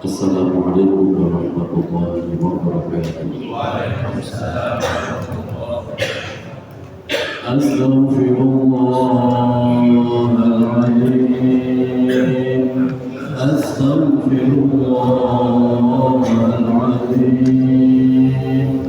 Assalamualaikum warahmatullahi wabarakatuh. Waalaikumsalam warahmatullahi Astaghfirullahaladzim. Astaghfirullahaladzim.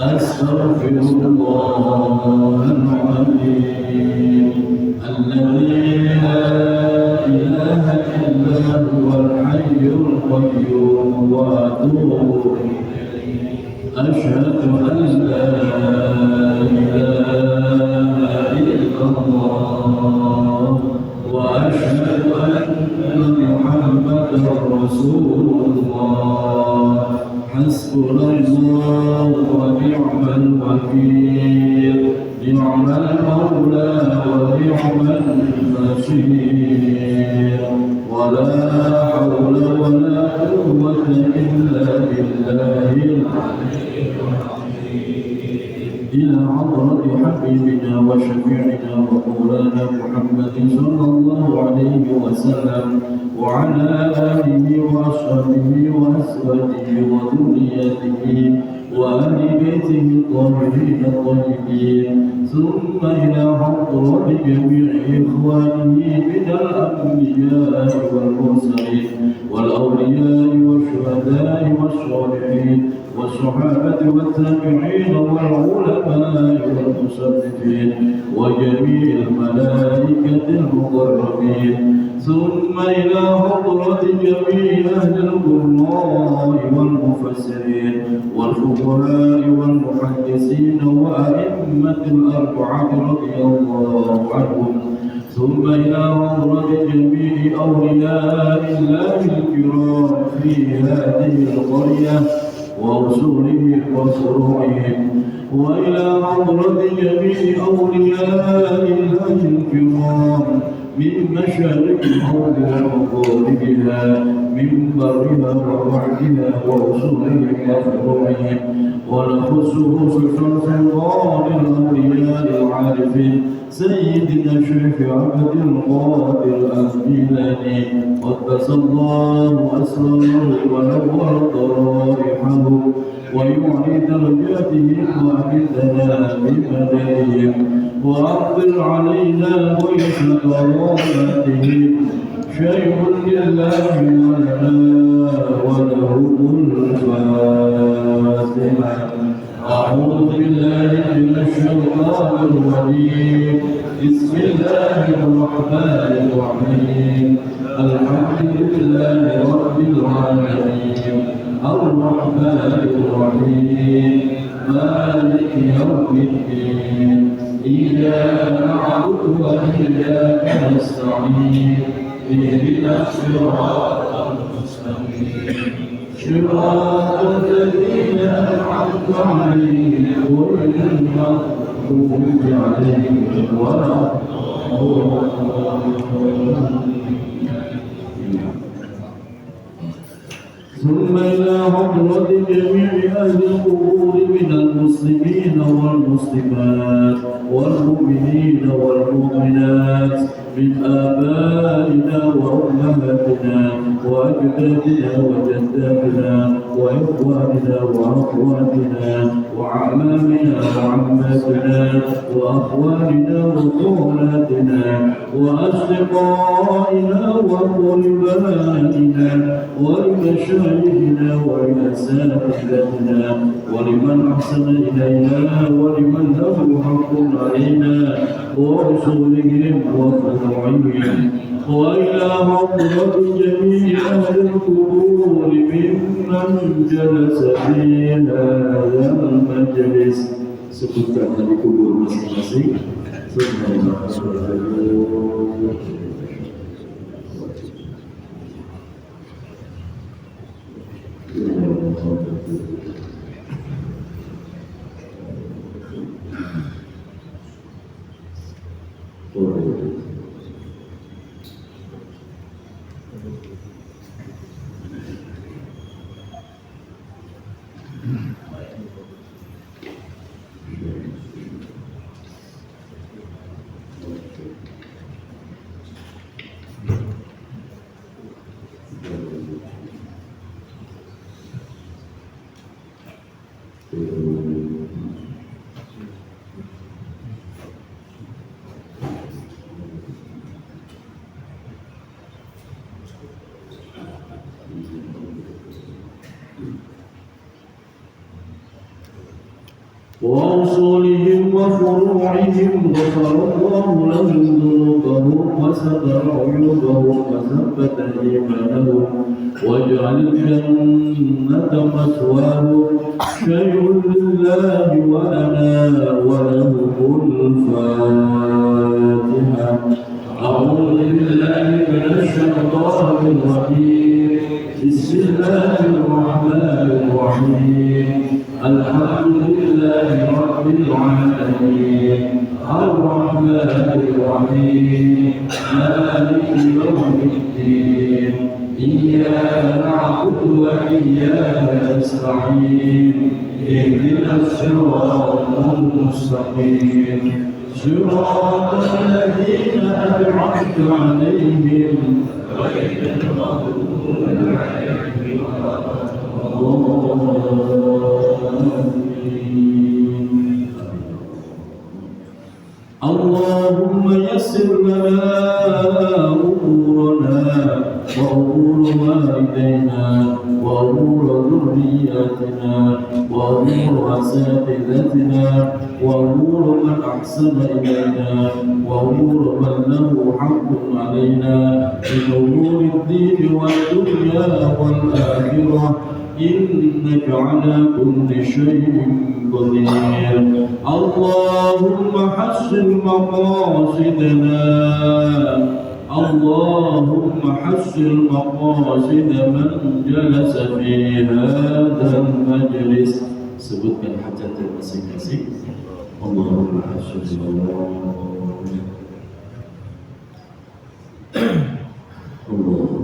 Astaghfirullahaladzim. Alladzi la ilaha illa huwal hayyul qayyum wa atubu ilaihi. Asyhadu an la ilaha illallah wa asyhadu anna Muhammadar Rasulullah. Hasbunallahu wa ni'mal wakil. Ni'mal maula wa ni'mal nasir. Wa la hawla wa la quwwata illa billahil إلى حضرة حبيبنا وشفيعنا ومولانا محمد صلى الله عليه وسلم وعلى آله وأصحابه وأزواجه وذريته وأهل بيته الطاهرين الطيبين ثم إلى حضرة جميع إخوانه من الأنبياء والمرسلين والأولياء والشهداء والصالحين والصحابة والتابعين والعلماء والمصنفين وجميع الملائكة المقربين ثم إلى حضرة جميع أهل القراء والمفسرين والفقهاء والمحدثين وأئمة الأربعة رضي الله عنهم ثم إلى حضرة جميع أولياء الله الكرام في هذه القرية ورسولهم وفروعهم وإلى حضرة جميع أولياء الله الكرام من مشارق الأرض ومغاربها من برها وبحرها ورسولهم وفروعهم ونخصه سلطان الأولياء العارفين سيدنا الشيخ عبد القادر الجيلاني قدس الله أسراره ونور ضرائحه ويعلي درجاتهم وأكدنا بمددهم وأقدر علينا غيث كراماتهم شيء لله ولنا ولهم الفاتحة. أعوذ بالله من الشيطان الرجيم. بسم الله الرحمن الرحيم. الحمد لله رب العالمين الرحمن الرحيم مالك يوم الدين إياك نعبد وإياك نستعين اهدنا الصراط المستقيم صراط الذين أنعمت عليهم غير المغضوب عليهم ولا ثم إلى حضرة جميع أهل القبور من المسلمين والمسلمات والمؤمنين والمؤمنات من آبائنا وأمهاتنا وأجدادنا وجداتنا وإخواننا وأخواتنا وأعمامنا وعماتنا وأخواننا وخالاتنا وأصدقائنا وقربائنا ولمشايخنا ولأساتذتنا ولمن أحسن إلينا ولمن له حق علينا ورسولهم وفروعهم وإلى حضرة جميع أهل القبور ممن جلس في هذا المجلس. Sebutkan dari kubur masing-masing. وأصولهم وفروعهم غفر الله لهم ذنوبهم وستر عيوبهم وثبت إيمانهم واجعل الجنة مثواهم شيء لله ولنا ولهم الفاتحة. أعوذ بالله من الشيطان الرجيم. بسم الله الرحمن الرحيم. الحمد لله رب العالمين الرحمن الرحيم مالك يوم الدين إياك نعبد وإياك نستعين اهدنا الصراط المستقيم صراط الذين أنعمت عليهم غير المغضوب عليهم ولا الضالين. اللهم يسر لنا أمورنا وأمور والدينا وأمور ذرياتنا وأمور أساتذتنا وأمور من أحسن إلينا وأمور من له حق علينا من أمور الدين والدنيا والآخرة إنك على كل شيء قدير. اللهم حسن مقاصدنا اللهم حسن مقاصد من جلس في هذا المجلس. Sebutkan hajatnya masing-masing. Allahumma hasbunallah. Allahumma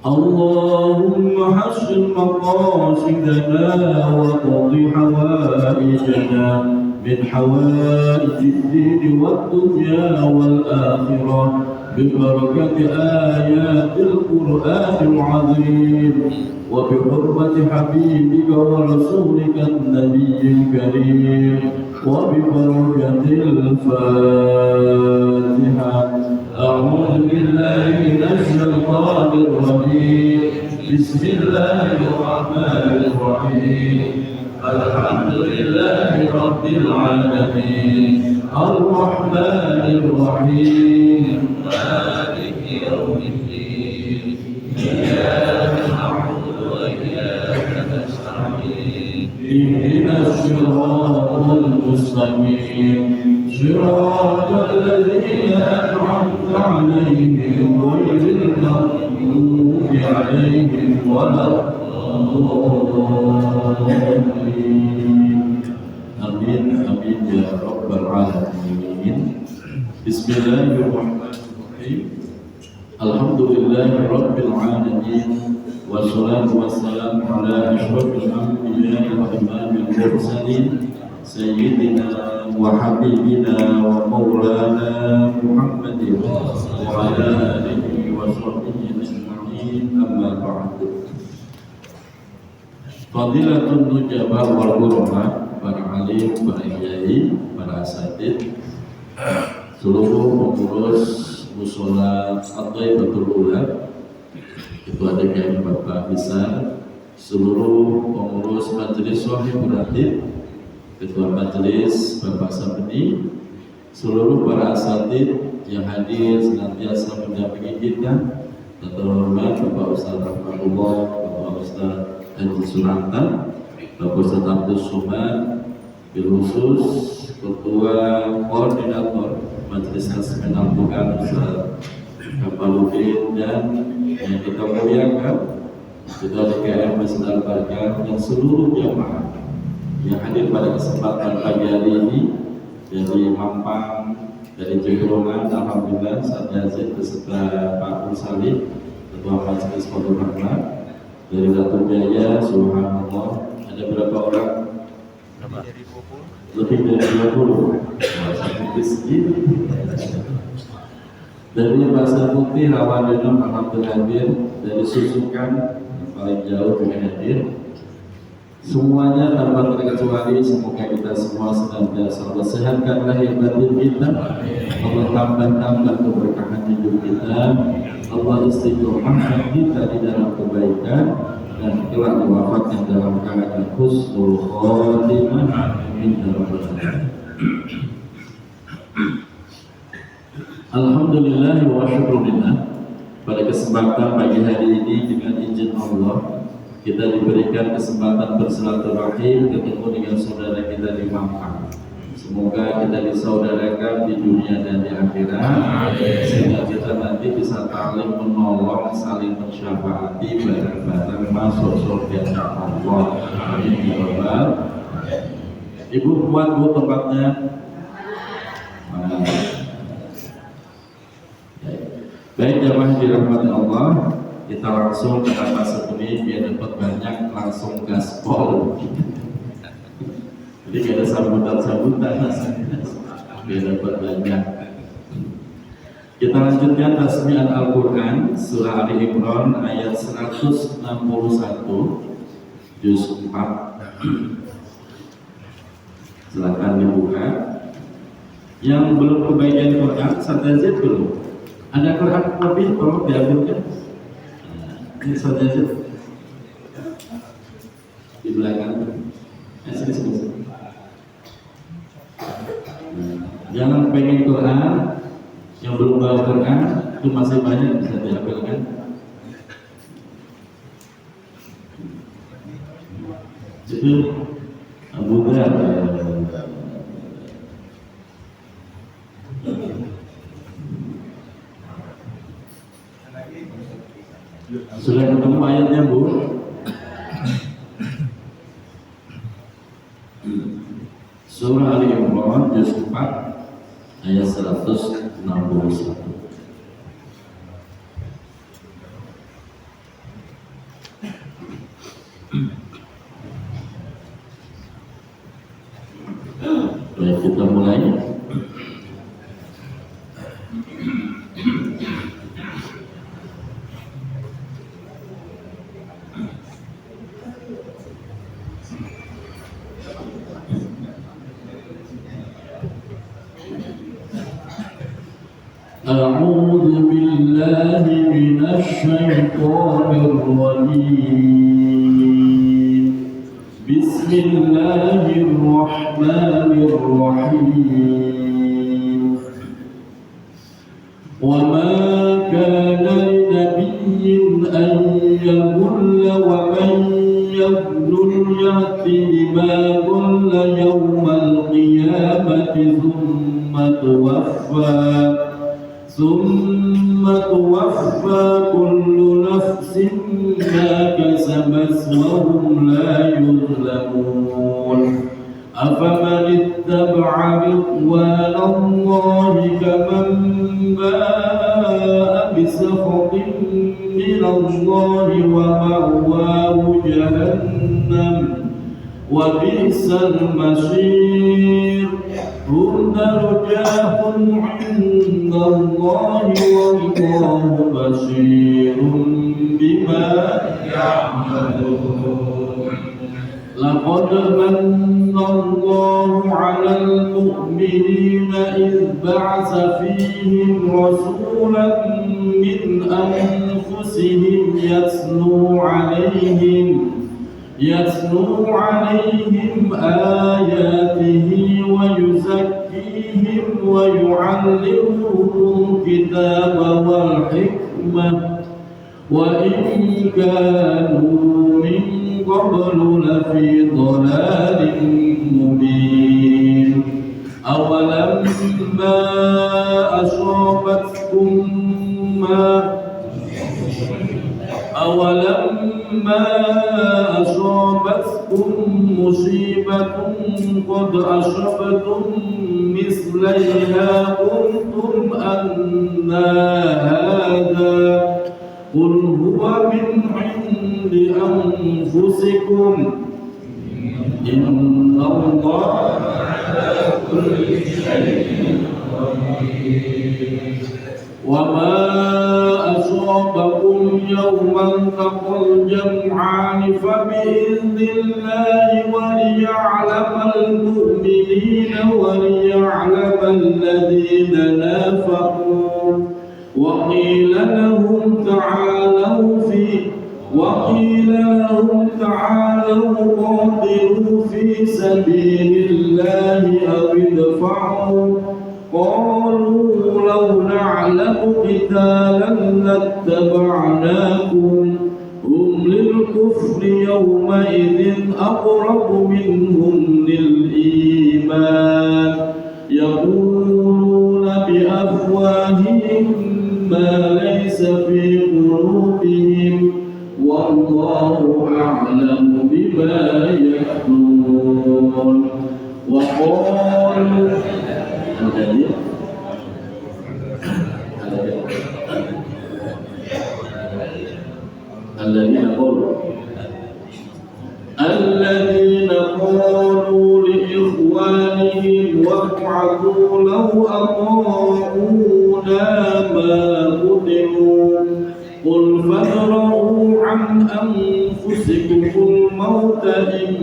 اللهم حسن مقاصدنا وقض حوائجنا من حوائج الدين والدنيا والآخرة ببركة آيات القرآن العظيم وبحرمة حبيبك ورسولك النبي الكريم وببركة الفاتحة. أعوذ بالله من الشيطان الرجيم. بسم الله الرحمن الرحيم. الحمد لله رب العالمين الرحمن الرحيم مالك يوم الدين إياك نعبد وإياك نستعين اهدنا الصراط المستقيم صراط الذين أنعمت عليهم غير المغضوب عليهم ولا الضالين. آمين آمين يا رب العالمين. بسم الله الرحمن الرحيم. الحمد لله رب العالمين والصلاة والسلام على أشرف الأنبياء وإمام المرسلين سيدنا وحبيبنا ومولانا محمد وعلى آله وصحبه أجمعين. أما بعد. Fadilatul nujabah wal ulama, para alim, para kiai, para asatidz, seluruh pengurus mushola At-Thaybatul Ula, Ketua DKM Bapak Bisa, seluruh pengurus majelis Sohibul Ratib, Ketua Majelis Bapak Sabeni, seluruh para asatidz yang hadir senantiasa mendampingi kita, terhormat Bapak Ustaz Rahmatullah, Bapak Ustaz Haji Suranta, Bapak Ustaz Abdul Somad, bil khusus Ketua Koordinator Majelis Hasmin Al-Quran Ustaz Kamaludin, dan yang kita muliakan Ketua DKM Masjid Al-Barkah dan seluruh jamaah yang hadir pada kesempatan pagi hari ini. dari Mampang, dari Jegorongan, alhamdulillah Ustaz Yazid beserta Pak Ursalih, Ketua Majelis Pondok Rahmat. Dari Ratu Jaya, subhanallah, ada berapa orang? Lebih dari 20. Satu bisnis. Dari Bahasa Putih, Rawadenom, alhamdulillah hadir. Dari Susukan, yang paling jauh juga hadir. Semuanya tanpa terkecuali, semoga kita semua senantiasa Allah sehatkan lahir batin kita, Allah tambah keberkahan hidup kita, Allah istiqomahkan kita di dalam kebaikan, dan kelak diwafatkan dalam keadaan husnul khotimah. Amin ya rabbal alamin. Alhamdulillah wa syukurillah. Pada kesempatan pagi hari ini dengan izin Allah, kita diberikan kesempatan bersilaturahim ketemu dengan saudara kita di Mampang. Semoga kita disaudarakan di dunia dan di akhirat, sehingga kita nanti bisa saling menolong, saling mensyafaati, bareng-bareng masuk surga Allah. Amin ya rabbal. Ibu kuat bu tempatnya. Baik jamaah dirahmati Allah. Kita langsung ke atas ini biar dapat banyak langsung gaspol. Jadi gak ada sambutan biar dapat banyak. Kita lanjutkan tasmi'an Al-Quran surah Ali Imran ayat 161 juz 4. Silakan dibuka. Yang belum kebagian Quran, Satazid belum. Ada Quran lebih tolong diambilkan. Ini saja di belakang. Sini. Jangan pengen Quran yang belum bawa Quran itu masih banyak bisa diambilkan. Itu Abu Dhar. Sudah ketemu ayatnya bu? Surah Ali Imran juz 4 ayat 161. Baik, kita mulai. أعوذ بالله من الشيطان الرجيم بسم الله الرحمن الرحيم وما كان لنبي أن يضل ومن يضلل يأت بما ضل يوم القيامة ثم توفى كل نفس ما كسبت وهم لا يظلمون أفمن اتبع رضوان الله كمن باء بسخط من الله ومأواه جهنم وبئس المصير هم درجات عند الله والله بصير بما يعملون لقد من الله على المؤمنين إذ بعث فيهم رسولا من أنفسهم يتلو عليهم آياته ويزكيهم ويعلمهم الكتاب والحكمة وإن كانوا من قبل لفي ضلال مبين أولما أصابتكم مصيبة قد أصبتم مثليها قلتم أنى هذا قل هو من عند أنفسكم إن الله على كل شيء قدير وما أصابكم يوم التقى الجمعان فبإذن الله وليعلم المؤمنين وليعلم الذين نافقوا وقيل لهم تعالوا قاتلوا في سبيل الله أو ادفعوا قالوا لو نعلم قتالا لاتبعناكم هم للكفر يومئذ أقرب منهم للإيمان يقولون بأفواههم ما ليس في قلوبهم والله أعلم بما يكتمون وقالوا الذين قالوا لإخوانهم واقعدوا لو أطاعونا ما قتلوا قل فادرءوا عن أنفسكم الموت إن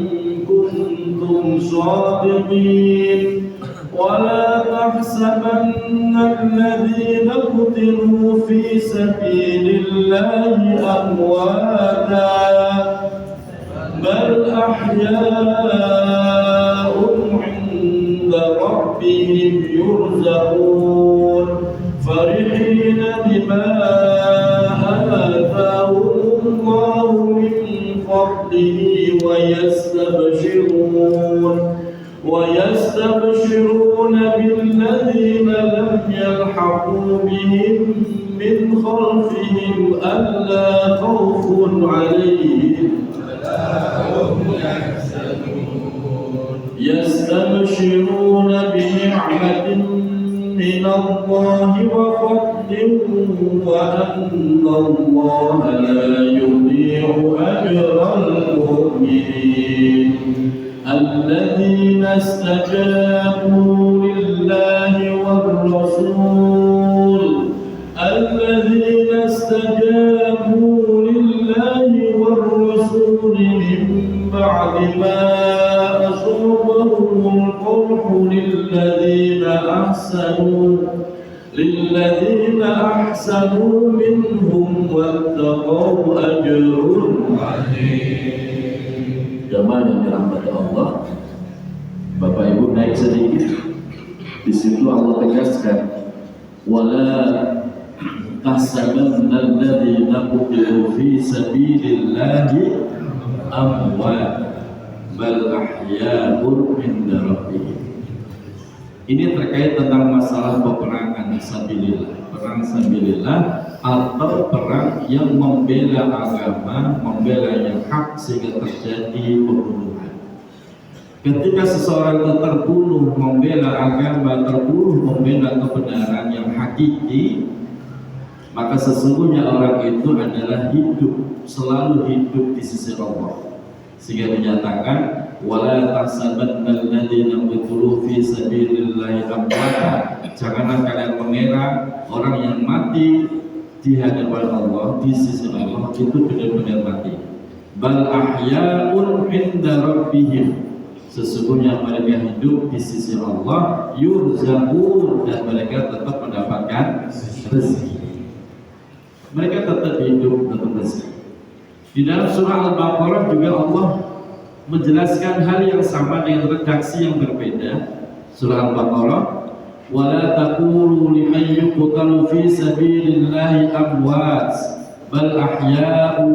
كنتم صادقين ولا تحسبن الذين قتلوا في سبيل الله أمواتا بل أحياء عند ربهم يرزقون فرحين بما آتاهم الله من فضله ويستبشرون بالذين لم يلحقوا بهم من خلفهم ألا خوف عليهم يستبشرون بنعمة من الله وفضل وأن الله لا يضيع أجر المؤمنين الذين استجابوا لله والرسول من بعد ما أصابهم القرح للذين أحسنوا منهم واتقوا أجر عظيم. Jamaah yang dirahmati Allah, Bapak Ibu naik sedikit. Di situ Allah tegaskan, wala tahsabanna alladhina qutilu fi sabilillahi amwat bal ahya'un 'inda rabbihim. Ini terkait tentang masalah peperangan sabilillah, perang sabilillah atau perang yang membela agama, membela yang hak sehingga terjadi pembunuhan. Ketika seseorang itu terbunuh membela agama, terbunuh membela kebenaran yang hakiki, maka sesungguhnya orang itu adalah hidup, selalu hidup di sisi Allah. Sehingga menyatakan wala tahsabanna alladziina qutilu fi sabilillahi amwata. Janganlah kalian mengira orang yang mati di hadapan Allah, di sisi Allah itu benar-benar mati. Bal ahya'un 'inda rabbihim. Sesungguhnya mereka hidup di sisi Allah, yurzaqun, dan mereka tetap mendapatkan rezeki. Mereka tetap hidup dalam rezeki. Di dalam surah Al-Baqarah juga Allah menjelaskan hal yang sama dengan redaksi yang berbeda. Surah Al-Baqarah, wala taqulu liman yuqtalu fi sabilillahi amwat bal ahya'u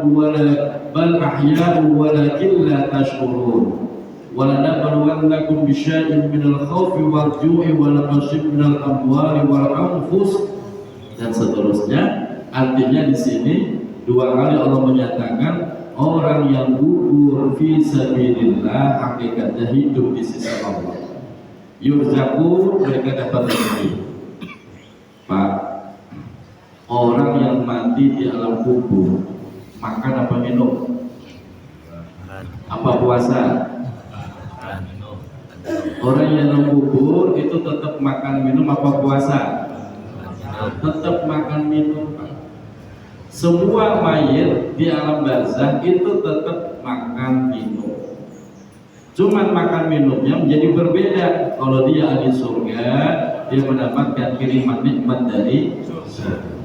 walakin la tashkurun. وَلَنَبْلُوَنَّكُمْ بِشَيْءٍ مِنَ الْخَوْفِ وَالْجُوعِ وَنَقْصٍ مِنَ الْأَمْوَالِ وَالْأَنْفُسِ, dan seterusnya. Artinya di sini dua kali Allah menyatakan orang yang gugur fi sabilillah hakikatnya hidup di sisi Allah. Yurzaku, mereka dapat rezeki. Pak, orang yang mati di alam kubur makan apa minum? Apa puasa? Orang yang dalam kubur itu tetap makan minum apa puasa? Tetap makan minum, Pak. Semua mayit di alam barzakh itu tetap makan minum. Cuman makan minumnya menjadi berbeda. Kalau dia di surga, dia mendapatkan kiriman nikmat dari surga.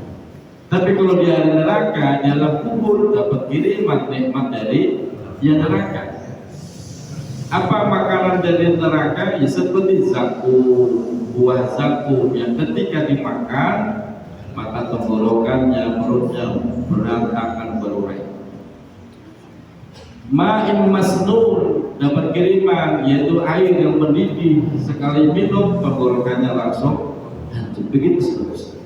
Tapi kalau dia di neraka, di alam kubur dapat kiriman nikmat dari neraka. Apa makanan dari neraka? Ya seperti zakum, buah zakum yang ketika dimakan maka tenggorokannya, perutnya berantakan berurai. Ma'in masnun, dapat kiriman yaitu air yang mendidih, sekali minum tenggorokannya langsung hancur. Begitu seterusnya.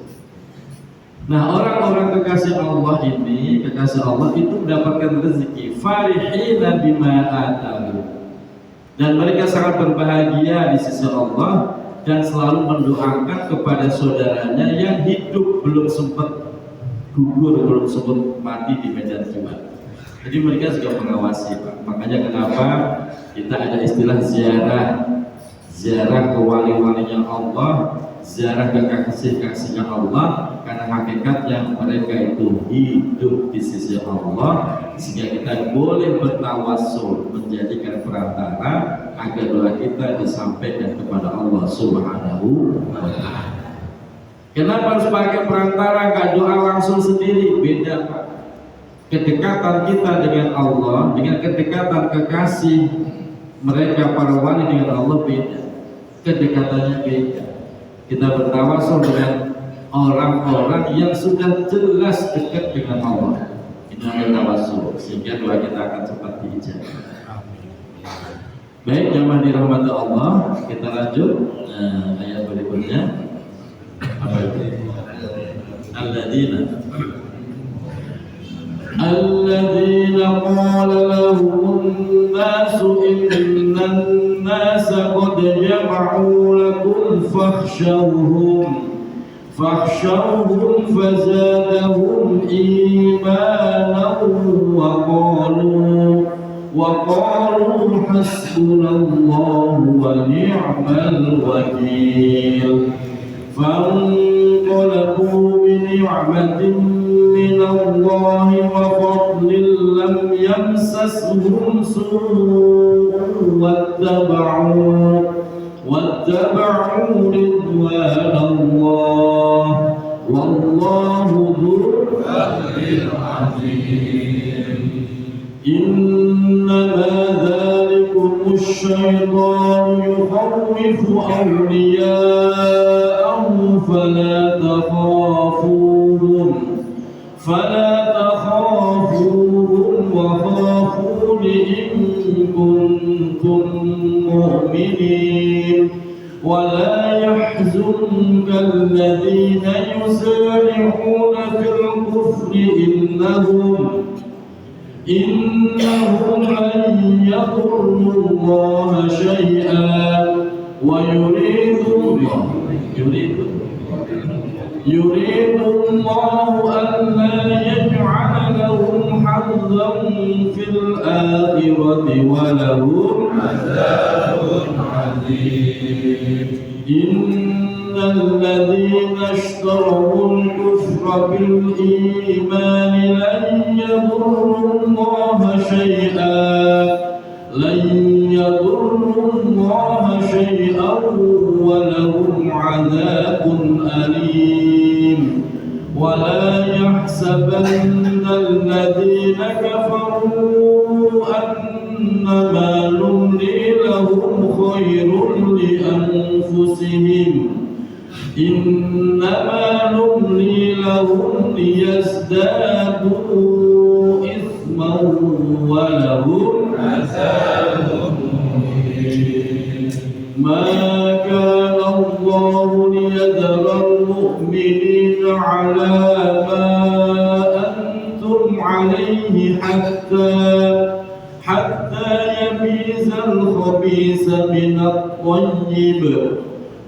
Nah, orang-orang kekasih Allah ini, kekasih Allah itu mendapatkan rezeki farihina bima atahu, dan mereka sangat berbahagia di sisi Allah dan selalu mendoakan kepada saudaranya yang hidup belum sempat gugur, belum sempat mati di medan jimat. Jadi mereka juga mengawasi, Pak. Makanya kenapa kita ada istilah ziarah ke wali-walinya Allah, ziarah ke kasih-kasihnya Allah, karena hakikatnya mereka itu hidup di sisi Allah, sehingga kita boleh bertawassul menjadikan perantara agar doa kita disampaikan kepada Allah Subhanahu wa Ta'ala. Kenapa harus pakai perantara, gak doa langsung sendiri? Beda, Pak. Kedekatan kita dengan Allah, dengan kedekatan kekasih mereka para wali dengan Allah beda. Kedekatannya beda. Kita bertawassul dengan orang-orang yang sudah jelas dekat dengan Allah. Ini adalah tawassul, sehingga doa kita akan cepat diijabah. Baik, jamaah dirahmati Allah, kita lanjut ayat berikutnya. Apa itu? Alladzina qala lahumun nasu innan nasa qad jama'u lakum fakhshawhum fazadahum imanan wa qalu hasbunallahu wa ni'mal wakil. Fanqalabu bi ni'matin minallahi wa fadlin lam yamsashum su'un wattaba'u ridwanallah wallahu dzul fadlil 'azim. Innama dzalikumus syaitanu yukhawwifu awliya'ahu fala takhafuhum wa khafuni in kuntum mu'minin wa la yahzunka alladhina yusari'una fil kufri innahum lan yadurrullaha shay'an wa يريد الله أن لا يجعل لهم حظا في الآخرة ولهم عذاب عظيم. إن الذين اشتروا الكفر بالإيمان لن يضروا الله شيئا ولهم عذاب أليم. ولا يحسبن الذين كفروا أنما نملي لهم خير لأنفسهم إنما نملي لهم ليزدادوا إثما ولهم عذاب مهين. ما كان الله ليذر المؤمنين على ما أنتم عليه حتى يميز الخبيث من الطيب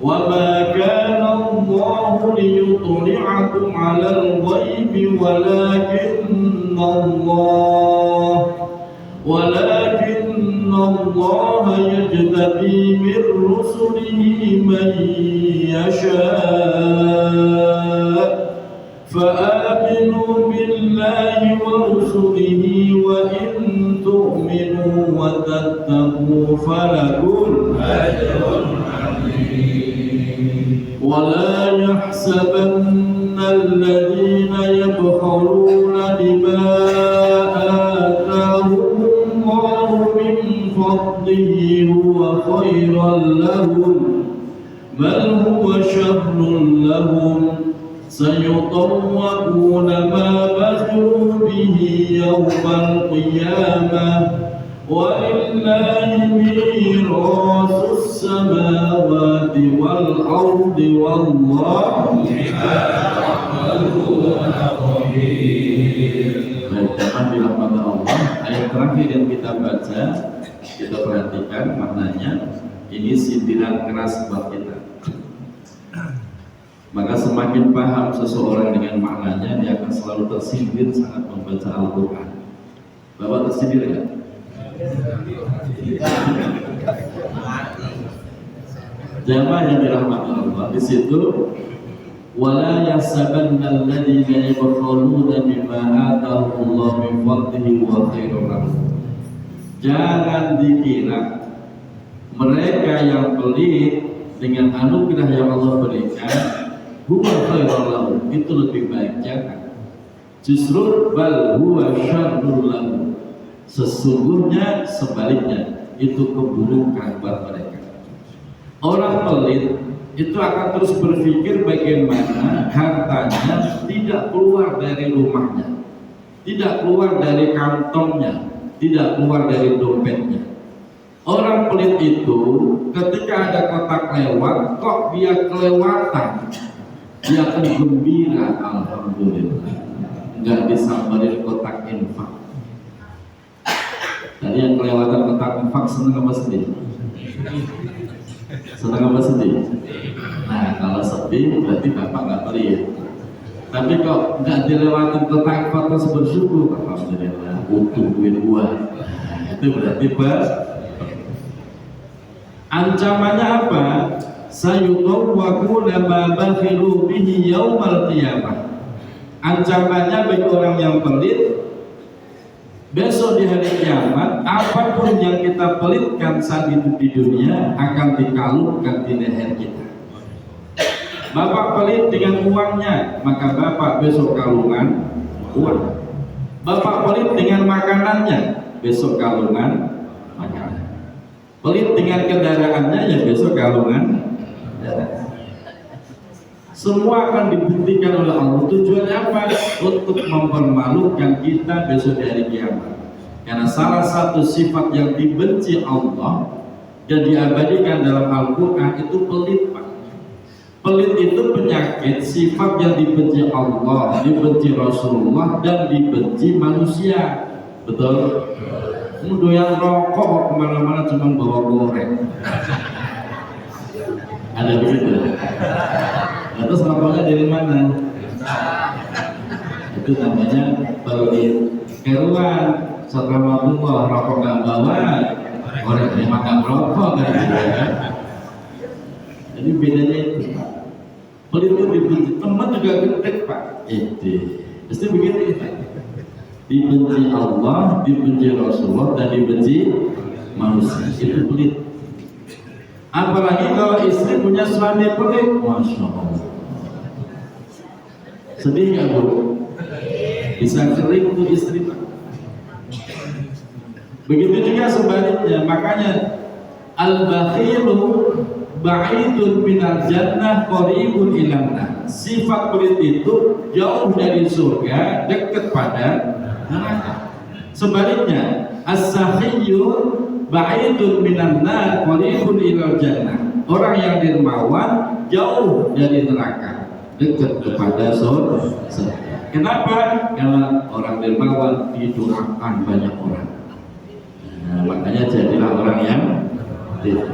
وما كان الله ليطلعكم على الغيب ولكن الله يجتبي من رسله من يشاء فآمنوا بالله ورسله وإن تؤمنوا وتتقوا فلكم أجر عظيم ولا يحسبن الذين يبخلون بما آتاهم الله من فضله هو خيرا لهم بل هو شر لهم سيطوقون ما بخلوا به يوم القيامة ولله ميراث السماوات والأرض والله بما تعملون خبير. Teman dirahmati Allah, ayat terakhir yang kita baca, kita perhatikan maknanya. Ini sindiran keras buat kita. Maka semakin paham seseorang dengan maknanya, dia akan selalu tersindir saat membaca Al-Quran. Bapak tersindir kan? Jamaah yang dirahmati Allah, di situ wala yahsabanna alladziina yabkhuluna bima ataahumullahu min fadlihi wa khairun lahum. Jangan dikira mereka yang pelit dengan anugerah yang Allah berikan huwa khairun lahum, itu lebih baik. Jangan, justru bal huwa syarrun lahum, sesungguhnya sebaliknya itu keburukan buat mereka. Orang pelit itu akan terus berpikir bagaimana hartanya tidak keluar dari rumahnya, tidak keluar dari kantongnya, tidak keluar dari dompetnya. Orang pelit itu ketika ada kotak lewat, kok dia kelewatan, dia akan gembira, alhamdulillah, nggak disambarin kotak infak. Tadi yang kelewatan kotak infak senang apa sedih? Senang apa sedih? Nah, kalau sedih berarti bapak nggak pelit. Tapi kok nggak dilewatin kotak infak terus bersyukur, alhamdulillah, utuh duit gua. Itu berarti ancamannya apa? Sayutawwaquna ma bakhilu bihi yaumal qiyamah. Ancamannya bagi orang yang pelit, besok di hari kiamat, apapun yang kita pelitkan saat itu di dunia akan dikalungkan di leher kita. Bapak pelit dengan uangnya, maka bapak besok kalungan uang. Bapak pelit dengan makanannya, besok kalungan makanan. Pelit dengan kendaraannya, ya besok kalungan. Semua akan dibuktikan oleh Allah. Tujuannya apa? Untuk mempermalukan kita besok di hari kiamat. Karena salah satu sifat yang dibenci Allah dan diabadikan dalam Al-Quran itu pelit, Pak. Pelit itu penyakit, sifat yang dibenci Allah, dibenci Rasulullah, dan dibenci manusia. Betul? Doyan rokok kemana-mana cuma bawa goreng. Ada begitu? Terus rokoknya dari mana? Itu namanya pelit. Keruan setelah Allah rokok nggak bawa, goreng memang nggak merokok kan? Jadi bedanya itu. Pelit itu dibenci, teman juga gede, Pak. Itu pasti begitu ya. Dibenci Allah, dibenci Rasulullah, dan dibenci manusia. Itu pelit. Apalagi kalau istri punya suami pelit, masya Allah. Sedih nggak Bu? Bisa kering tuh istri, Pak. Begitu juga sebaliknya. Makanya al-bakhilu ba'idun minal jannah qaribun ilan nar. Sifat pelit itu jauh dari surga, dekat pada neraka. Sebaliknya, as-sakhiyyu ba'idun minan nar qaribun ilal jannah. Orang yang dermawan jauh dari neraka, dekat kepada surga. Kenapa? Karena orang dermawan didoakan banyak orang. Nah, makanya jadilah orang yang tidak.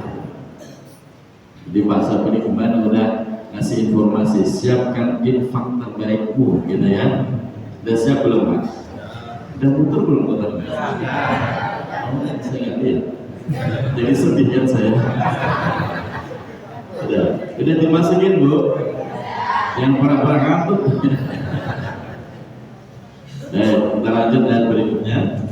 Di pasar ini kemarin udah ngasih informasi, siapkan infak terbaikmu, gitu ya. Dan siap belum Mas? Dan betul belum kotor Mas? Saya nggak lihat. Jadi sedih kan saya. Udah dimasukin Bu. Yang pernah ngantuk. Kita lanjut ayat berikutnya.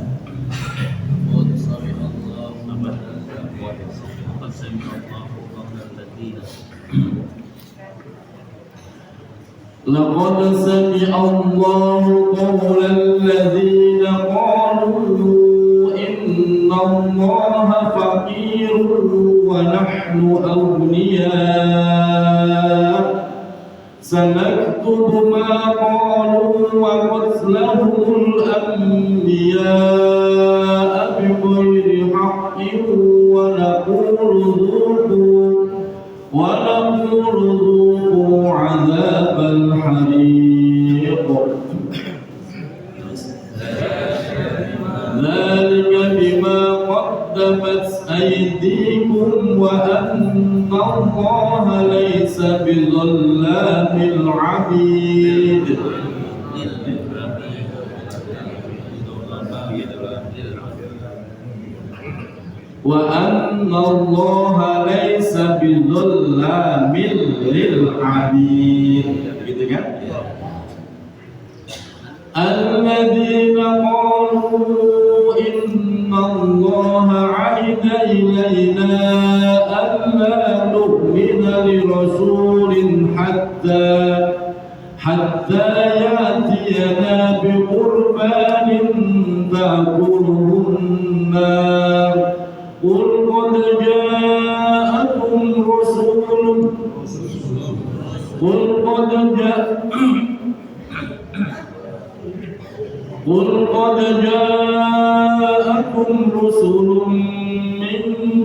لقد سمع الله قول الذين قالوا إن الله فقير ونحن أغنياء سنكتب ما قالوا وقتلهم الأنبياء بغير حق ونقول ذوقوا عذاب الحريق ذلك بما قدمت أيديكم وأن الله ليس بظلام العبيد وأن الله ليس بظلام للعبيد gitu kan? الذين قالوا إن الله عهد إلينا ألا نؤمن لرسول حتى يأتينا بقربان تأكله النار قل قد جاءكم رسل من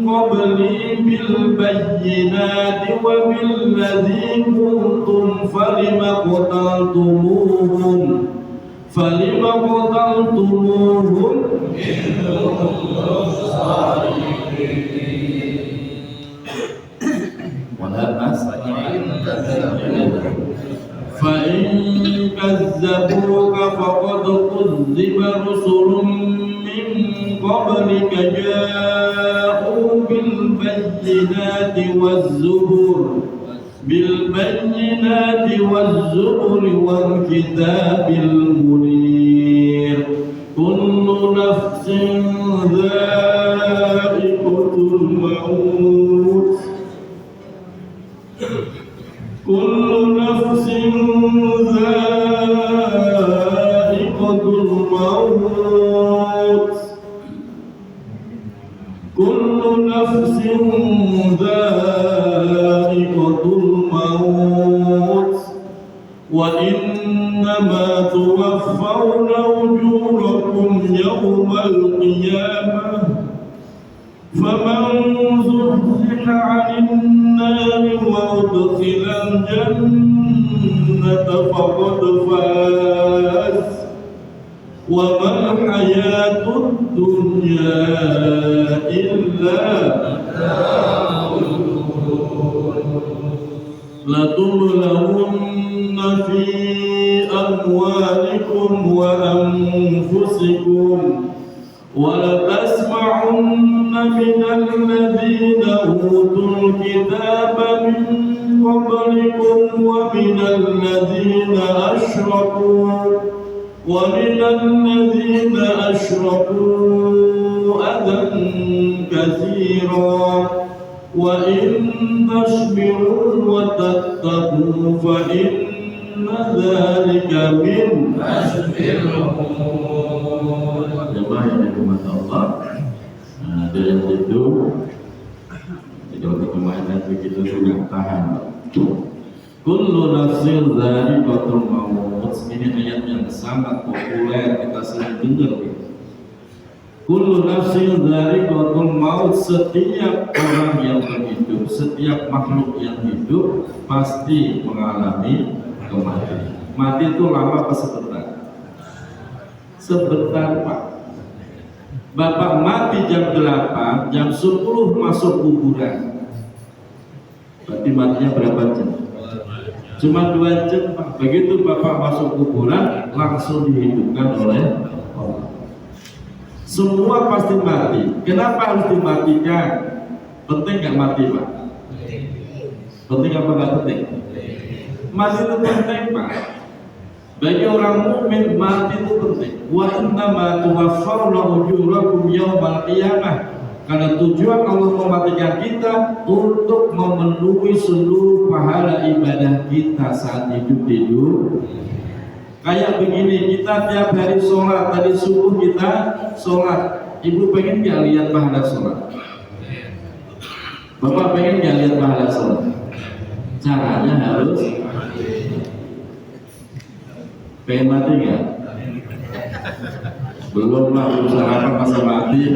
قبلي بالبينات وبالذي قلتم فلم قتلتموهم فإن كذبوك فقد كذب رسل من قبلك جاءوا بالبينات والزبر والكتاب المنير كل نفس ذائقة الموت كل نفس ذائقة الموت كل نفس ذائقة الموت وإنما توفون أجوركم يوم القيامة فمن زحزح عن النار وأدخل الجنة فقد فاز وما الحياة الدنيا إلا لتبلون في أموالكم وأنفسكم ولتسمعن من الذين أوتوا الكتاب من قبلكم ومن الذين أشركوا أذى كثيرا وإن تصبروا وتتقوا فإن ذلك من عزم الأمور. Jemaah yang dirahmati Allah, dari itu kalau kemarin begitu sudah tahan. Kullu nafsin dha'iqatul maut. Ini ayat yang sangat populer, kita sering dengar. Kullu nafsin dha'iqatul maut. Setiap orang yang hidup, setiap makhluk yang hidup pasti mengalami kematian. Mati itu lama apa sebentar? Sebentar Pak. Bapak mati jam 8, jam 10 masuk kuburan. Berarti matinya berapa jam? Cuma 2 jam, Pak. Begitu Bapak masuk kuburan, langsung dihidupkan oleh Allah. Semua pasti mati. Kenapa harus dimatikan? Penting nggak mati, Pak? Penting apa nggak penting? Mati itu penting, Pak. Bagi orang mukmin mati itu penting. Wa innama tuwaffawna ujurakum yaumal qiyamah. Karena tujuan Allah mematikan kita untuk memenuhi seluruh pahala ibadah kita saat hidup di dunia. Kayak begini, kita tiap hari sholat, tadi subuh kita sholat. Ibu pengen nggak lihat pahala sholat? Bapak pengen nggak lihat pahala sholat? Caranya harus pengen mati nggak? Belum lah, berusaha apa masa mati.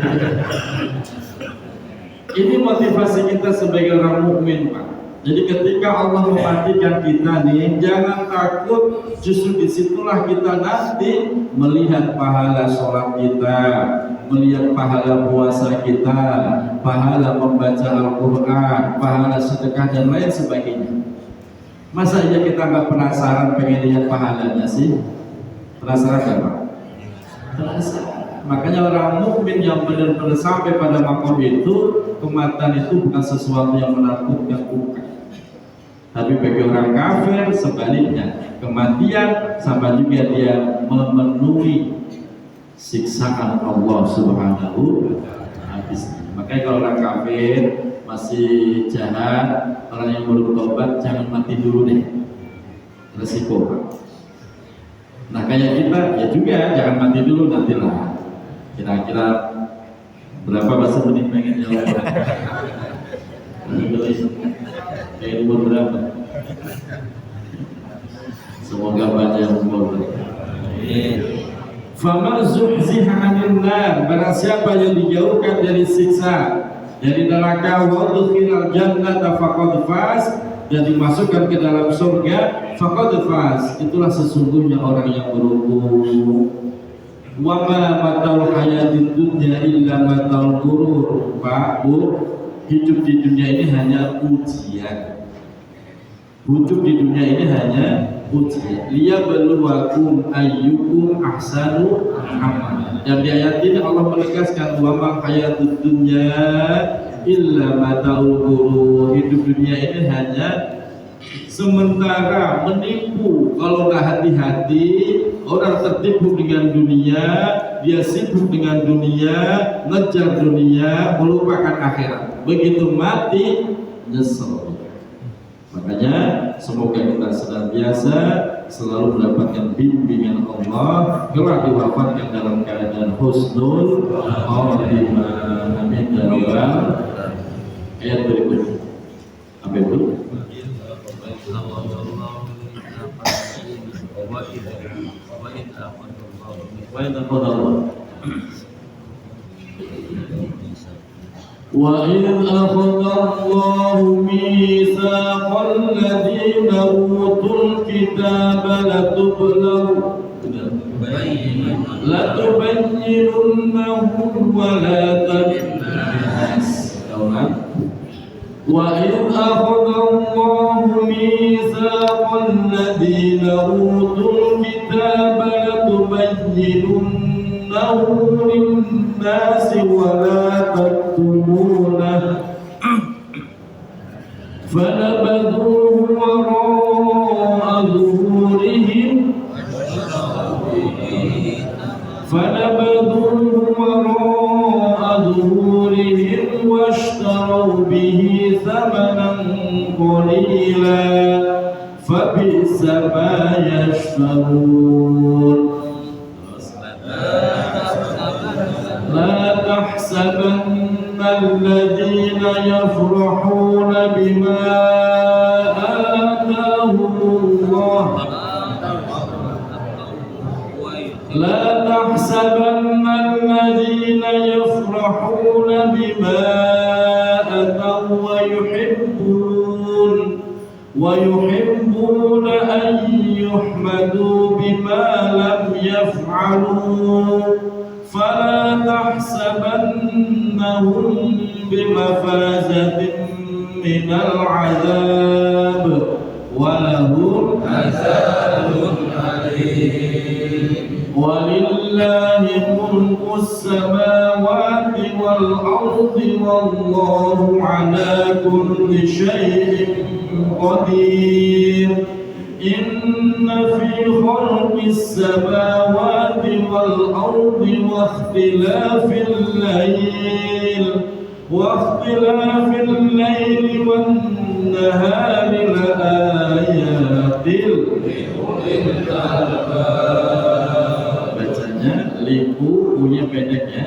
Ini motivasi kita sebagai orang mukmin, Pak. Jadi ketika Allah mematikan kita nih, jangan takut. Justru disitulah kita nanti melihat pahala sholat kita, melihat pahala puasa kita, pahala membaca Al-Quran, pahala sedekah dan lain sebagainya. Masa iya kita nggak penasaran pengen lihat pahalanya sih? Penasaran nggak, Pak? Penasaran. Makanya orang mukmin yang benar-benar sampai pada makom itu, kematian itu bukan sesuatu yang menakutkan, bukan. Tapi bagi orang kafir sebaliknya, kematian sama juga dia memenuhi siksaan Allah Subhanahu wa Ta'ala. Makanya kalau orang kafir masih jahat, orang yang belum tobat jangan mati dulu deh, resiko, Pak. Nah kayak kita ya juga jangan mati dulu, nantilah. Kira-kira berapa bahasa menit pengen jawab? Kayak umur berapa? Semoga banyak umur. Faman zuhziha 'anil nar, barang siapa yang dijauhkan dari siksa, dari neraka, wa udkhilal jannata faqad faz, dan dimasukkan ke dalam surga, faqad faz, itulah sesungguhnya orang yang beruntung. Wa ma matal hayatid dunya illa matal ghurur. Pak, Bu, hidup di dunia ini hanya ujian. Hidup di dunia ini hanya ujian. Liyabluwakum ayyukum ahsanu amala. Dan di ayat ini Allah menegaskan wa ma hayatud dunya illa matal ghurur. Hidup dunia ini hanya sementara, menipu. Kalau nggak hati-hati, orang tertipu dengan dunia, dia sibuk dengan dunia, ngejar dunia, melupakan akhirat. Begitu mati, nyesel. Makanya semoga kita senantiasa selalu mendapatkan bimbingan Allah, kelak diwafatkan dalam keadaan husnul khatimah. Amin ya rabbal. Ayat berikutnya apa itu? وَإِذْ أَخَذَ اللَّهُ مِيثَاقَ الَّذِينَ أُوتُوا الْكِتَابَ لَتُبَيِّنُنَّهُ وَلَا تَكْتُمُونَهُ. وَإِذْ أَخَذَ اللَّهُ مِيثَاقَ الَّذِينَ أُوتُوا الْكِتَابَ لَتُبَيِّنُنَّهُ لِلنَّاسِ وَلَا تَكْتُمُونَهُ فَنَبَذُوهُ وَرَاءَ ظُهُورِهِمْ وَاشْتَرَوْا بِهِ ثَمَنًا قَلِيلًا فَبِئْسَ مَا يَشْتَرُونَ. لَا تَحْسَبَنَّ الَّذِينَ يَفْرَحُونَ بِمَا آتَاهُمُ اللَّهُ لا تحسبن الذين يفرحون بما أتوا ويحبون أن يحمدوا بما لم يفعلوا فلا تحسبنهم بمفازة من العذاب ولهم عذاب أليم ولله ملك السماوات والأرض والله على كل شيء قدير إن في خلق السماوات والأرض واختلاف الليل والنهار لآيات لأولي الألباب. Bacanya liu punya pendeknya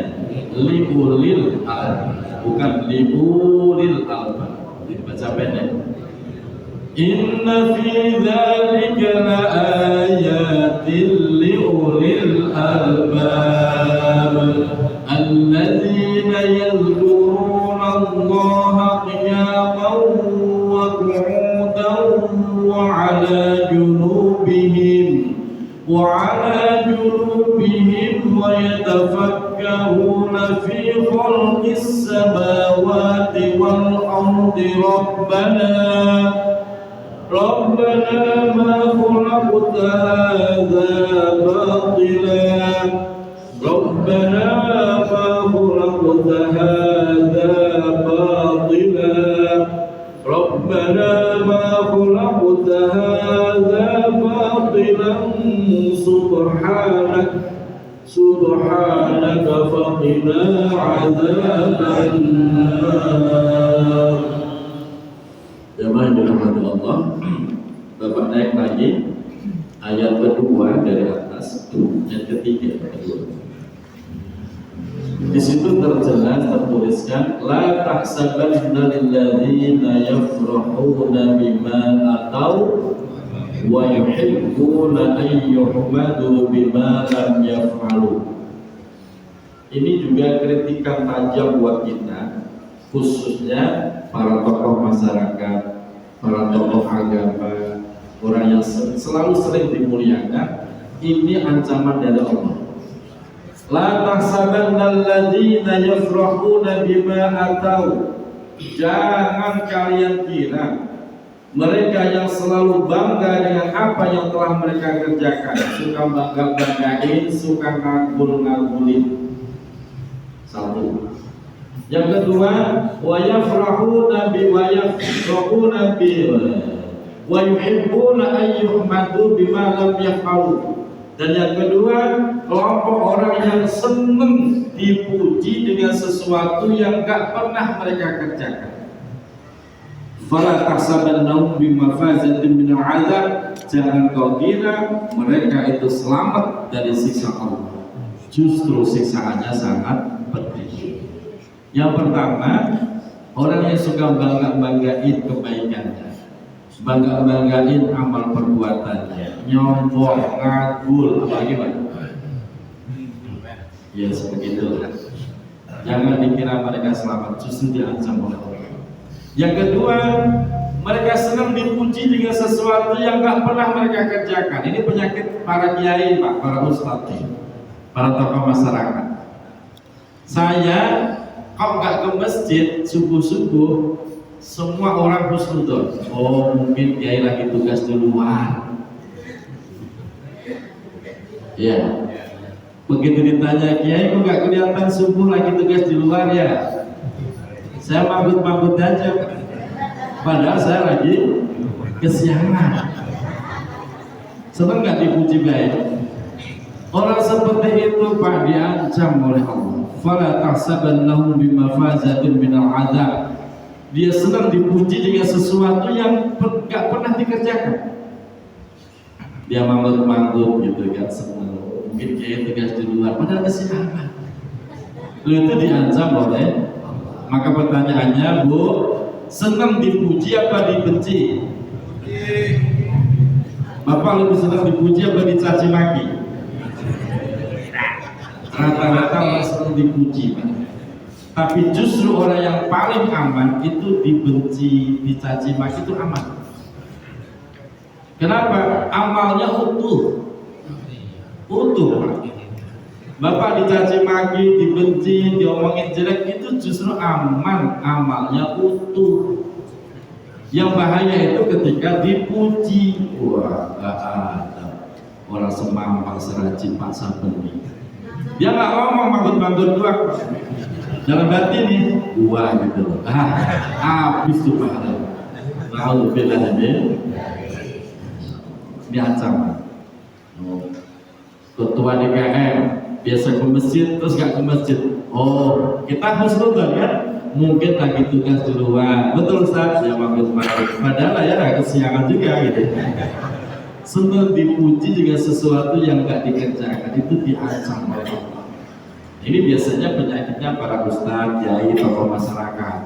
liulil albab, bukan liulil albab, dibaca pendek. Inna fi dzalika laayatin liulil albab alladzina yadhkuruna Allaha qiyaman wa qu'udan wa 'ala junubihim ويتفكرون في خلق السماوات والأرض ربنا ما خلقت هذا باطلا سبحانك فقنا عذاب النار. Jemaah yang dirahmati Allah, Bapak naik lagi ayat kedua dari atas, ayat ketiga kedua. Di situ tertuliskan la tahsabanna lilladzina yafrahuna bima atau wa yuhibbuna an yuhmadu bima lam yaf'alu. Ini juga kritikan tajam buat kita, khususnya para tokoh masyarakat, para tokoh agama, orang yang selalu sering dimuliakan. Ini ancaman dari Allah. La tahsabanna alladzina yafrahuna bima atau, jangan kalian kira mereka yang selalu bangga dengan apa yang telah mereka kerjakan, suka bangga-banggain, suka ngagul-ngagulin. Satu. Yang kedua, wa yafrahuna bi wa yuhibbuna an yuhmadu bima lam yaf'alu. Dan yang kedua, kelompok orang yang senang dipuji dengan sesuatu yang gak pernah mereka kerjakan. Fala tahsabannahum bimafazatin minal azab, jangan kau kira mereka itu selamat dari siksa Allah. Justru siksaannya sangat pedih. Yang pertama, orang yang suka bangga-banggain kebaikannya, bangga-banggain amal perbuatannya, nyombong, ngagul, apa gimana? Ya seperti itu. Jangan dikira mereka selamat, justru diancam oleh Allah. Yang kedua, mereka senang dipuji dengan sesuatu yang gak pernah mereka kerjakan. Ini penyakit para kiai, Pak, para ustadz, para tokoh masyarakat. Saya kalau gak ke masjid subuh-subuh, semua orang husnudon. Oh, mungkin kiai lagi tugas di luar. Ya. Begitu ditanya, kiai kok gak kelihatan subuh lagi tugas di luar ya? Saya mabut-mabut aja, padahal saya lagi kesiangan. Senang nggak dipuji baik? Orang seperti itu Pak diancam oleh Allah. Fala tahsabannahum bimafazatin minal azab. Dia senang dipuji dengan sesuatu yang nggak pernah dikerjakan. Dia manggut-manggut gitu kan, senang. Mungkin kayak tugas di luar, padahal kesiangan. Itu diancam oleh. Maka pertanyaannya, Bu, senang dipuji apa dibenci? Bapak lebih senang dipuji apa dicaci maki? Rata-rata orang senang dipuji, Pak. Tapi justru orang yang paling aman itu dibenci, dicaci maki itu aman. Kenapa? Amalnya utuh, Pak. Bapak dicaci maki, dibenci, diomongin jelek, itu justru aman, amalnya utuh. Yang bahaya itu ketika dipuji. Wah, gak ada orang semampang serajin Pak Sabeni. Dia nggak ngomong manggut-manggut doang. Dalam hati nih, wah gitu. Habis tuh pahala. Lalu beda ini ancaman. Ketua DKM biasa ke masjid terus gak ke masjid. Oh, kita husnuzon ya. Mungkin lagi tugas di luar. Betul Ustaz, ya manggut-manggut. Padahal ya kesiangan juga gitu. Senang dipuji juga sesuatu yang gak dikerjakan itu diancam oleh Allah. Ini biasanya penyakitnya para ustaz, kiai, tokoh masyarakat.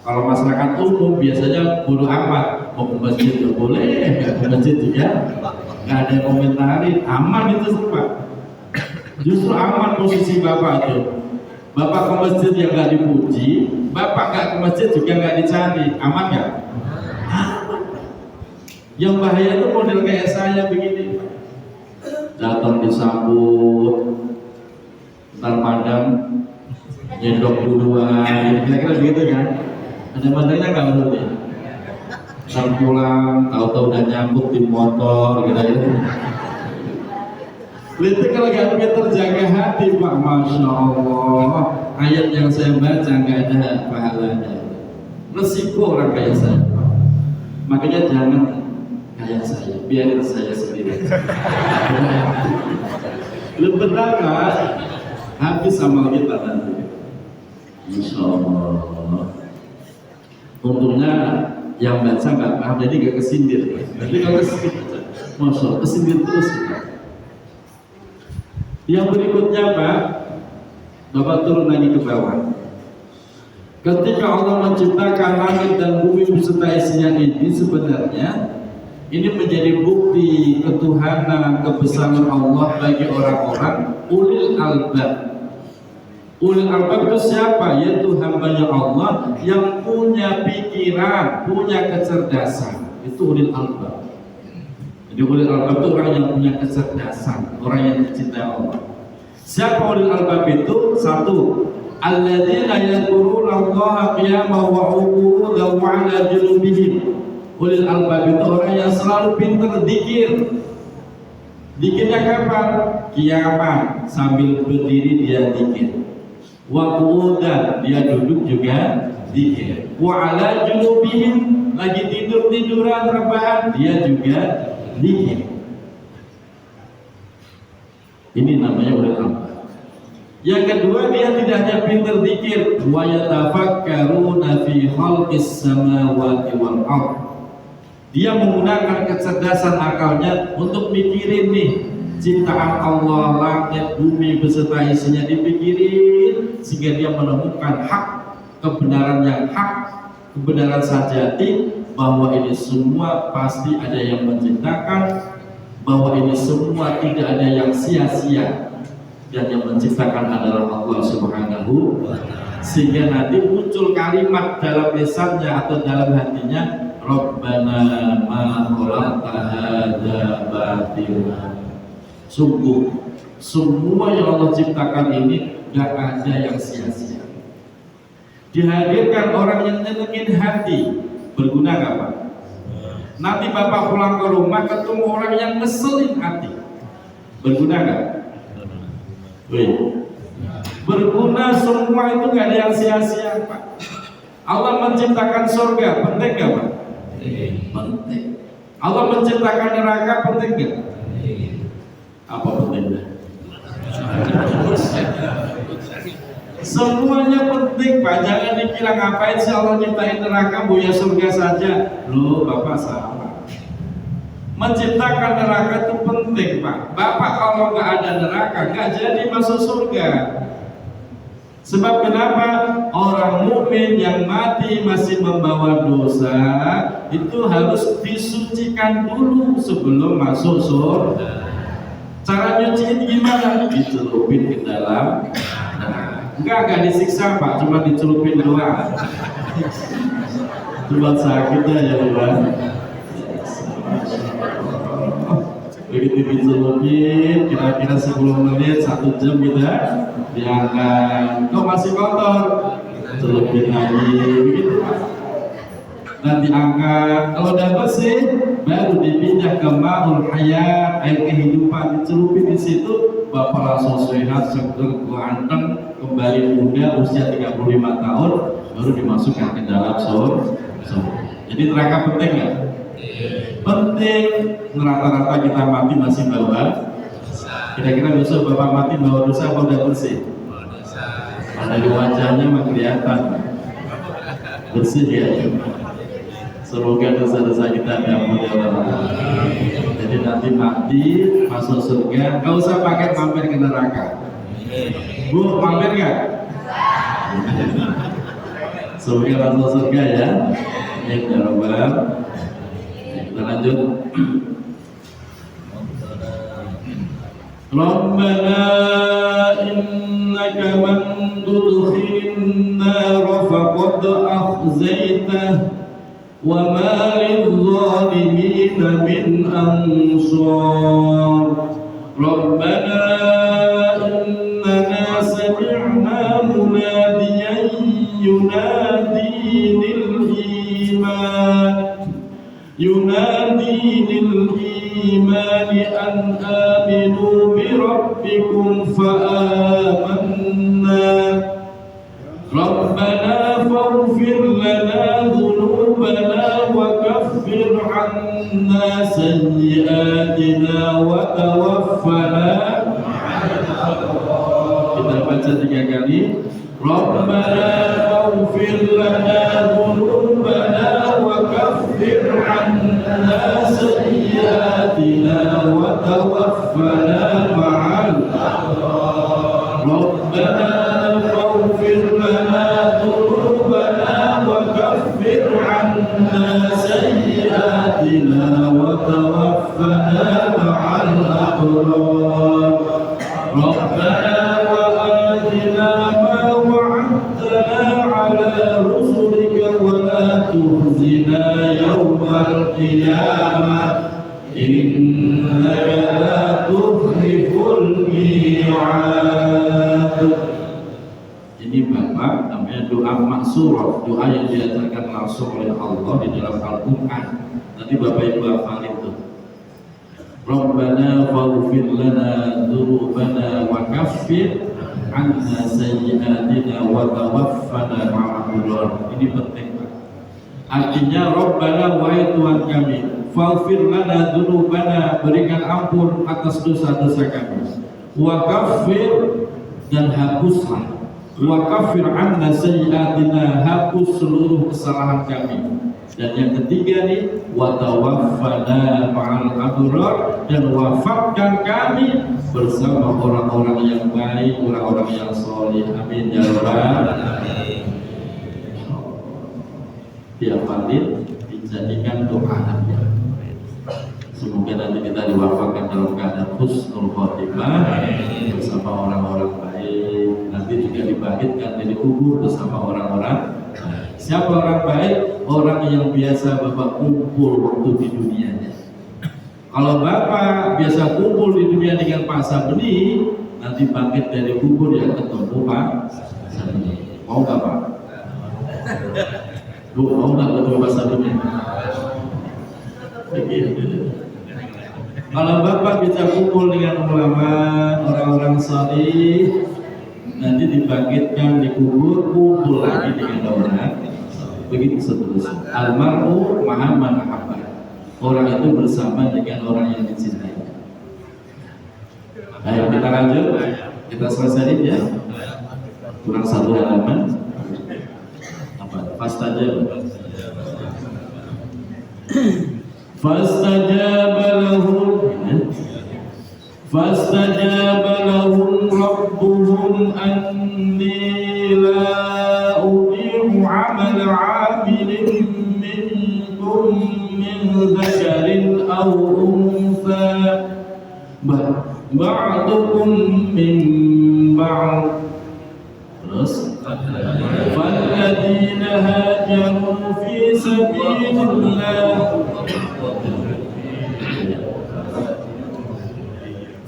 Kalau masyarakat umum biasanya bodo amat, mau ke masjid ya boleh, nggak ke masjid juga nggak ada yang komentarin, aman itu semua. Justru aman posisi bapak itu. Bapak ke masjid yang nggak dipuji, bapak nggak ke masjid juga nggak dicari, aman nggak? Yang bahaya itu model kayak saya begini, datang disambut, ntar padang nyendok duluan, kira-kira begitu kan? Ada mandangnya nggak menurut ya? Ntar pulang, tahu-tahu udah nyambut di motor, gitu-gitu. Itu kalau gak pinter jaga hati Pak, Masya Allah, ayat yang saya baca nggak ada pahalanya. Resiko orang kayak saya. Makanya jangan kayak saya, biarin saya sendiri. Lebih betah habis amal kita nanti. Insya Allah. Untungnya yang baca nggak paham, jadi nggak kesindir. Tapi kalau kesindir, Masya Allah, kesindir terus. Yang berikutnya Pak, Bapak turun lagi ke bawah. Ketika Allah menciptakan langit dan bumi beserta isinya ini, sebenarnya ini menjadi bukti ketuhanan, kebesaran Allah bagi orang-orang ulil albab. Ulil albab itu siapa? Yaitu hambanya Allah yang punya pikiran, punya kecerdasan. Itu ulil albab. Jadi ulil albab itu orang yang punya kecerdasan, orang yang dicintai Allah. Siapa ulil albab itu? Satu, alladzina yadhkuruna Allaha qiyaman wa qu'udan wa 'ala junubihim. Ulil albab itu orang yang selalu pintar zikir. Zikirnya kapan? Kiamat, sambil berdiri dia zikir. Wa qu'udan, dia duduk juga zikir. Wa 'ala junubihim, lagi tidur-tiduran rebahan dia juga zikir. Ini namanya ulil albab. Yang kedua, dia tidak hanya pintar zikir, wa yatafakkaruna fi khalqis samawati wal ardh. Dia menggunakan kecerdasan akalnya untuk mikirin nih ciptaan Allah, langit, bumi beserta isinya, dipikirin sehingga dia menemukan hak, kebenaran yang hak, kebenaran sajati, bahwa ini semua pasti ada yang menciptakan, bahwa ini semua tidak ada yang sia-sia, dan yang menciptakan adalah Allah Subhanahu wa Ta'ala. Sehingga nanti muncul kalimat dalam lisannya atau dalam hatinya, Rabbana ma khalaqta hadza batila. Sungguh semua yang Allah ciptakan ini gak ada yang sia-sia. Dihadirkan orang yang nyenengin hati, berguna gak Pak? Nanti Bapak pulang ke rumah ketemu orang yang ngeselin hati, berguna gak? Berguna, semua itu gak ada yang sia-sia Pak. Allah menciptakan surga, penting gak Pak? Penting. Allah menciptakan neraka, penting gak? Apa pentingnya? Semuanya penting Pak. Jangan dikira ngapain sih Allah nyiptain neraka, buya surga saja. Loh Bapak salah. Menciptakan neraka itu penting Pak. Bapak kalau nggak ada neraka nggak jadi masuk surga. Sebab kenapa? Orang mukmin yang mati masih membawa dosa itu harus disucikan dulu sebelum masuk surga. Cara nyuciin gimana? Dicelupin ke dalam. Enggak disiksa Pak, cuma dicelupin doang. Cuma sakitnya ya Pak. begitu dicelupin kira-kira 10 menit 1 jam kita diangkat. Kok masih kotor? Celupin lagi begitu. Dan diangkat. Kalau udah bersih baru dipindah ke ma'ul hayat, air kehidupan, dicelupin di situ. Bapak langsung sehat, seger, ganteng, kembali muda, usia 35 tahun, baru dimasukkan ke dalam surga. Jadi neraka penting nggak? Penting. Rata-rata kita mati masih bawa. Kira-kira besok bapak mati bawa dosa apa udah bersih? Dari wajahnya mah kelihatan bersih ya. Semoga dosa-dosa kita diampuni oleh Allah. Jadi nanti mati masuk surga, nggak usah pakai mampir ke neraka. Bu, mampir nggak? Semoga masuk surga ya. Ya Rabbal. Kita lanjut. Rabbana innaka man tudkhilin nar faqad akhzaitah wa ma lidh-dhalimin min ansar. Rabbana innana sami'na munadiyan yunadi للإيمان أن آمنوا بربكم فآمنا ربنا فاغفر لنا ذنوبنا وكفر عنا سيئاتنا وتوفنا. Kita baca 3 kali. Rabbana faghfir lana dhunubana wa kaffir 'anna sayyi'atina wa tawaffana ma'al abrar. Rabbana faghfir lana dhunubana wa kaffir 'anna sayyi'atina wa tawaffana ma'al abrar. Rabbana wa atina ma wa'adtana 'ala rusulika wa la tukhzina yawmal qiyamah innaka la tukhliful mi'ad. Ini Bapak namanya doa maksurah, doa yang diajarkan langsung oleh Allah di dalam Al-Quran. Nanti Bapak Ibu hafalin itu. Rabbana faghfir lana dzunubana wa kaffir 'anna sayyi'atina wa tawaffana ma'al abrar. Ini penting Pak. Artinya Rabbana, wahai Tuhan kami, faghfir lana dzunubana, berikan ampun atas dosa-dosa kami. Wa kaffir, dan hapuslah. Wa kaffir 'anna sayyi'atina, hapus seluruh kesalahan kami. Dan yang ketiga nih, wa tawaffana ma'al abrar, dan wafatkan kami bersama orang-orang yang baik, orang-orang yang soleh. Amin ya rabbal alamin. Tiap kali dijadikan doa Anda. Semoga nanti kita diwafatkan dalam keadaan husnul khotimah bersama orang-orang baik. Nanti juga dibangkitkan dari kubur bersama orang-orang. Siapa orang baik? Orang yang biasa Bapak kumpul waktu di dunianya. Kalau Bapak biasa kumpul di dunia dengan Pak Sabeni, nanti bangkit dari kubur yang ketemu Pak Sabeni. Mau nggak Pak? Bu, mau nggak ketemu Pak Sabeni? Kalau Bapak bisa kumpul dengan ulama, orang-orang salih, nanti dibangkitkan di kubur, kumpul lagi dengan orang. Begitu seterusnya. Almar'u ma'a man ahabba. Orang itu bersama dengan orang yang dicintai. Ayo kita lanjut. Kita selesai ya. Kurang 1 halaman. Apa? Fastajab. Fastajaba lahum rabbuhum anni la udhi'u 'amal 'amilin minkum min dzakarin aw untha ba'dukum min ba'd. Terus falladzina hajaru fi sabilillah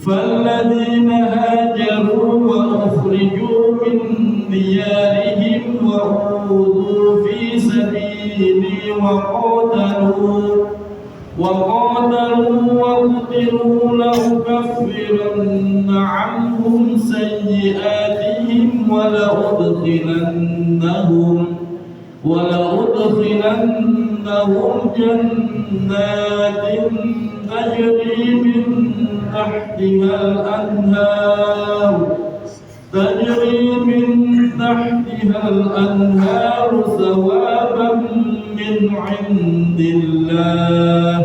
فالذين هاجروا وأخرجوا من ديارهم وأوذوا في سبيلي وقاتلوا وقتلوا لأكفرن عنهم سيئاتهم ولأدخلنهم جنات تجري من تحتها الأنهار ثوابا من عند الله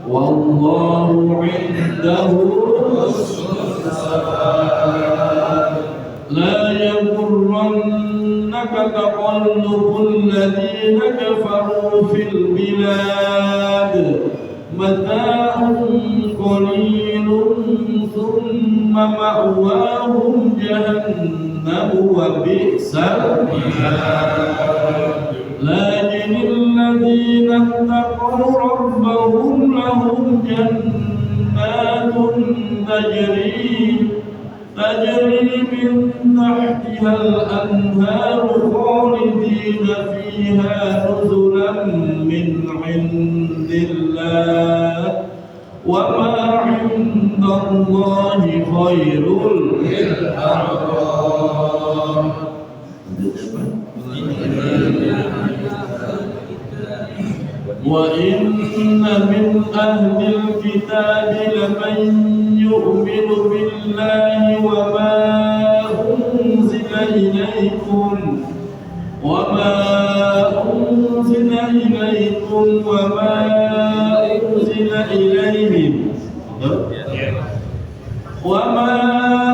والله عنده حسن الثواب لا يغرنك تقلب الذين كفروا في البلاد متاع قليل ثم مأواهم جهنم وبئس المهاد لكن الذين اتقوا ربهم لهم جنات تجري من تحتها الأنهار خالدين فيها نزلا من عند الله وما عند الله خير للأبرار. وإن من أهل الكتاب لمن يؤمن بالله وما أنزل إليكم وما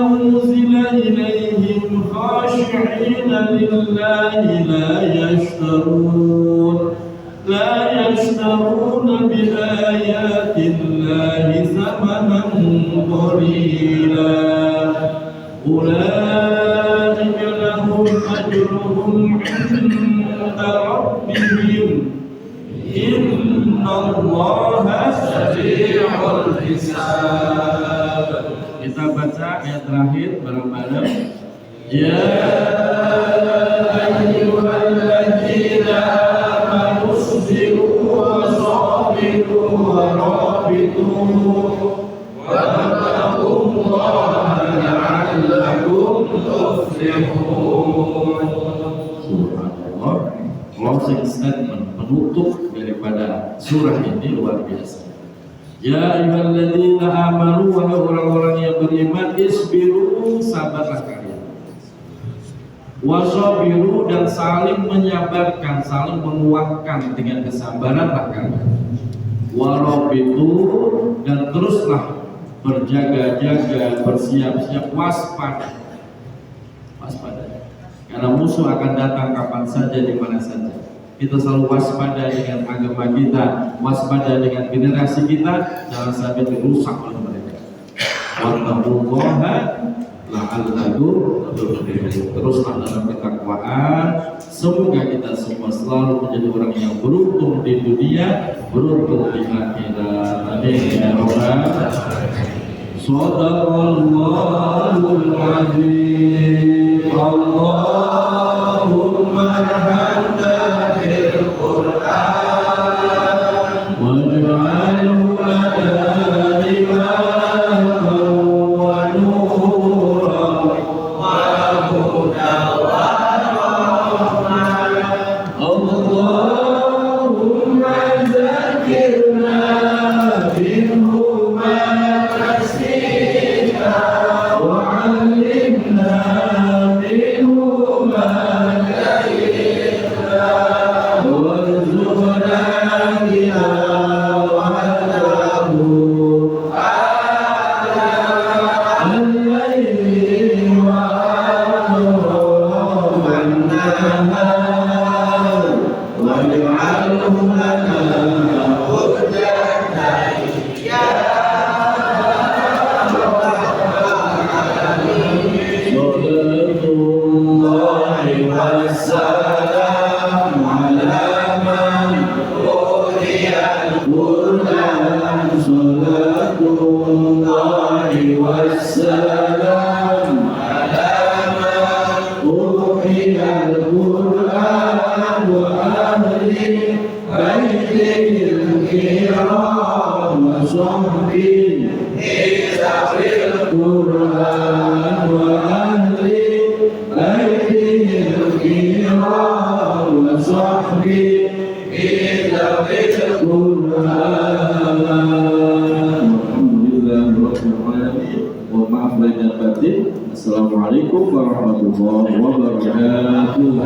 أنزل إليهم خاشعين لله لا يشترون بآيات الله ثمنا قليلا أولئك لهم أجرهم عند ربهم إن الله سريع الحساب. Kita baca ayat terakhir bareng-bareng. Ya ayyuhalladzina amanu isbiru wa sabiru wa rabitu wattaqullaha la'allakum tuflihun. Subhanallah. Closing statement, penutup daripada surah ini luar biasa. Ya ayyuhalladzina amanu, wahai orang-orang yang beriman, isbiru, sabarlah kalian. Wasabiru, dan saling menyabarkan, saling menguatkan dengan kesabaranlah kalian. Warabitu, dan teruslah berjaga-jaga, bersiap-siap, waspada. Karena musuh akan datang kapan saja, di mana saja. Kita selalu waspada dengan agama kita, waspada dengan generasi kita, jangan sampai dirusak oleh mereka. Wattaqullaha la'allakum tuflihun. Teruslah dalam ketakwaan. Semoga kita semua selalu menjadi orang yang beruntung di dunia, beruntung di akhirat. Amin ya rabbal alamin. Shadaqallahul azim. Allahumma arhamna bil Qur'an waj'alhu lana imaman wa nuran wa hudan wa rahmatan. Allahumma zakkirna minhu ma nasita wa 'allimna minhu ma jahilna warzuqna tilawatahu ana al-layli wa atrafan nahar waj'alhu lana hujjatan ya Salatullahi wassalamu ala man quriyal Qur'an. Salatullahi wassalamu القرآن وأهل بيته الكرام وصحبه ذوي القرآن وأهل بيته الكرام وصحبه ذوي القرآن. Alhamdulillah Rabbil Alamin. Mohon maaf lahir dan batin. Assalamualaikum warahmatullahi wabarakatuh.